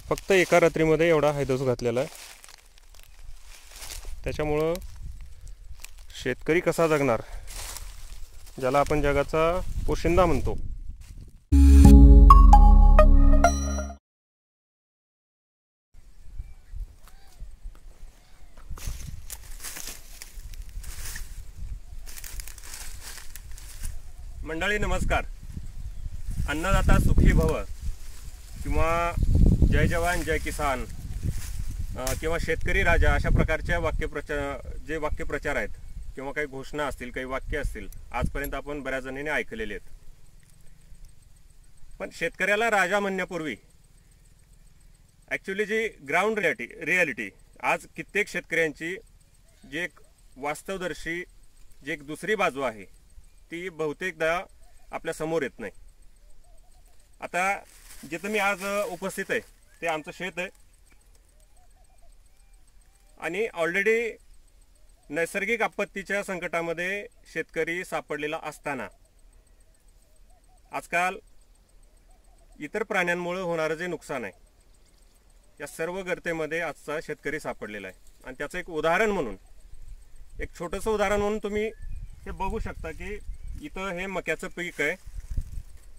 फक्त एका रात्रीमध्ये एवढा हैदोस घातलेला आहे। त्याच्यामुळं शेतकरी कसा जगणार, ज्याला आपण जगाचा पोशिंदा म्हणतो। मंडळी नमस्कार। अन्नदाता सुखी भव किंवा जय जवान जय किसान किंवा शेतकरी राजा अशा प्रकारच्या वाक्यप्रचार आहेत किंवा काही घोषणा असतील, काही वाक्य असतील, आजपर्यंत आपण बऱ्याच जणांनी ऐकलेले आहेत। पण शेतकऱ्याला राजा म्हणण्यापूर्वी ॲक्च्युली जी ग्राउंड रियालिटी आज कित्येक शेतकऱ्यांची जी एक वास्तवदर्शी जी एक दुसरी बाजू आहे ती बहुतेकदा आपल्या समोर येत नाही। आता जिथं मी आज उपस्थित आहे ते आमचं शेत आहे आणि ऑलरेडी नैसर्गिक आपत्तीच्या संकटामध्ये शेतकरी सापडलेला असताना आजकाल इतर प्राण्यांमुळे होणारं जे नुकसान आहे या सर्व गर्तेमध्ये आजचा शेतकरी सापडलेला आहे। आणि त्याचं एक उदाहरण म्हणून, एक छोटंसं उदाहरण म्हणून तुम्ही हे बघू शकता की इथं हे मक्याचं पीक आहे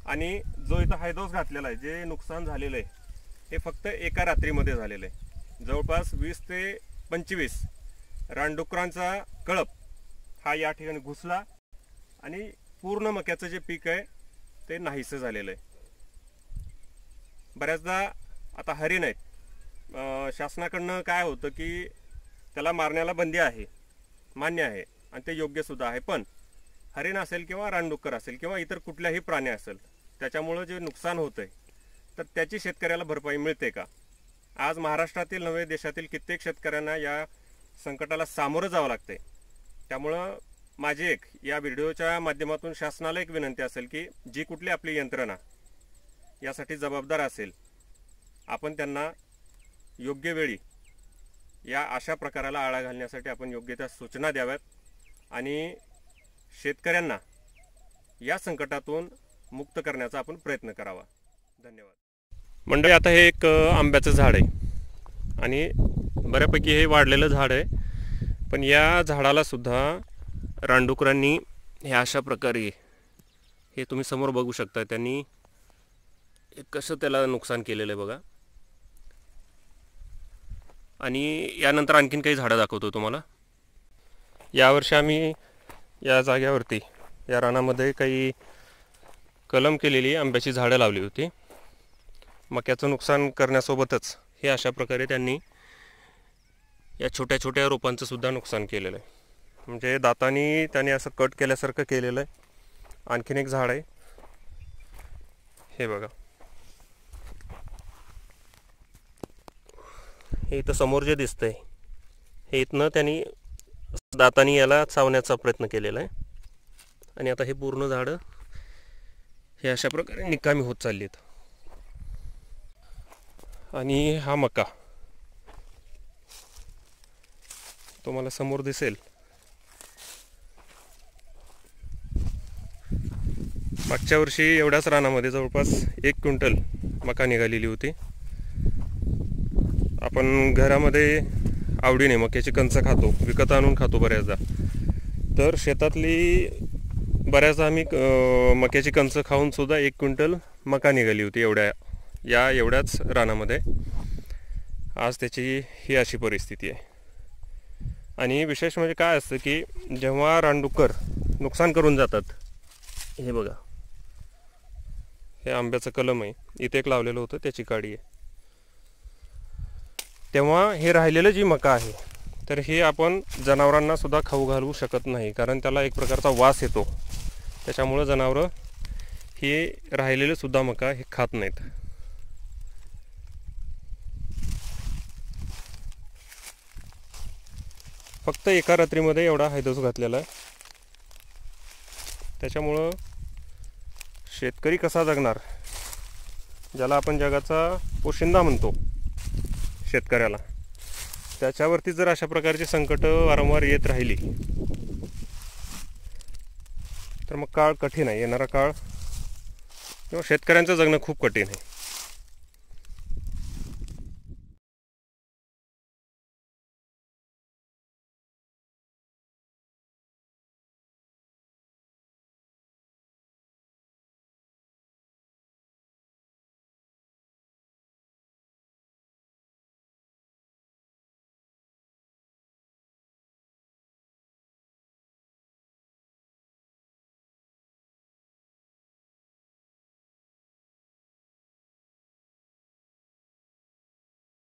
आणि जो इथं हैदोस घातलेला आहे, जे नुकसान झालेलं आहे हे फक्त एका रात्रीमध्ये झालेलं आहे। जवळपास 20 ते 25 रानडुकरांचा कळप हा या ठिकाणी घुसला आणि पूर्ण मक्याचं जे पीक आहे ते नाहीसं झालेलं आहे। बऱ्याचदा आता हरिण आहेत, शासनाकडनं काय होतं की त्याला मारण्याला बंदी आहे, मान्य आहे आणि ते योग्य सुद्धा आहे। पण हरिण असेल किंवा रानडुक्कर असेल किंवा इतर कुठल्याही प्राणी असेल, त्याच्यामुळं जे नुकसान होतंय तर त्याची शेतकऱ्याला भरपाई मिळते का? आज महाराष्ट्रातील नव्हे देशातील कित्येक शेतकऱ्यांना या संकटाला सामोरं जावं लागतंय। त्यामुळं माझी एक या व्हिडिओच्या माध्यमातून शासनाला एक विनंती असेल की जी कुठली आपली यंत्रणा यासाठी जबाबदार असेल, आपण त्यांना योग्य वेळी या अशा प्रकाराला आळा घालण्यासाठी आपण योग्य त्या सूचना द्याव्यात आणि शेतकऱ्यांना या संकटातून मुक्त करण्याचा आपण प्रयत्न करावा। धन्यवाद। मंडळी, आता हे एक आंब्याचं झाड आहे आणि बऱ्यापैकी हे वाढलेलं झाड आहे, पण या झाडाला सुद्धा रानडुकरांनी हे अशा प्रकारे, हे तुम्ही समोर बघू शकता, त्यांनी कसं त्याला नुकसान केलेलं आहे बघा। आणि यानंतर आणखीन काही झाडं दाखवतो तुम्हाला। यावर्षी आम्ही या जाग्यावरती या रानामध्ये काही कलम केलेली आंब्याची झाडं लावली होती। मक्याचं नुकसान करण्यासोबतच हे अशा प्रकारे त्यांनी या छोट्या छोट्या रोपांचं सुद्धा नुकसान केलेलं आहे, म्हणजे दातांनी त्यांनी असं कट केल्यासारखं केलेलं आहे। आणखीन एक झाड आहे, हे बघा, हे इथं समोर जे दिसतंय हे इथनं त्यांनी दातांनी याला चावण्याचा प्रयत्न केलेला आहे आणि आता हे पूर्ण झाडं हे अशा प्रकारे निकामी होत चालली आहेत। आणि हा मका तुम्हाला समोर दिसेल, मागच्या वर्षी एवढ्याच रानामध्ये जवळपास 1 क्विंटल मका निघालेली होती। आपण घरामध्ये आवडीने मक्याची कणसं खातो, विकत आणून खातो बऱ्याचदा, तर शेतातली बऱ्याचदा आम्ही मक्याची कणसं खाऊन सुद्धा 1 क्विंटल मका निघाली होती एवढ्याच रानामध्ये। आज त्याची ही अशी परिस्थिती आहे। आणि विशेष म्हणजे काय असतं की जेव्हा रानडुक्कर नुकसान करून जातात, हे बघा, हे आंब्याचं कलम आहे, इथे एक लावलेलं होतं त्याची काडी आहे, तेव्हा हे राहिलेलं जी मका आहे तर हे आपण जनावरांना सुद्धा खाऊ घालू शकत नाही, कारण त्याला एक प्रकारचा वास येतो। त्याच्यामुळं जनावरं हे राहिलेलं सुद्धा मका हे खात नाहीत। फक्त एका रात्रीमध्ये एवढा हैदोस घातलेला आहे। त्याच्यामुळं शेतकरी कसा जगणार, ज्याला आपण जगाचा पोशिंदा म्हणतो शेतकऱ्याला, त्याच्यावरती जर अशा प्रकारची संकट वारंवार येत राहिली तर मग काळ कठीण आहे, येणारा काळ किंवा शेतकऱ्यांचं जगणं खूप कठीण आहे।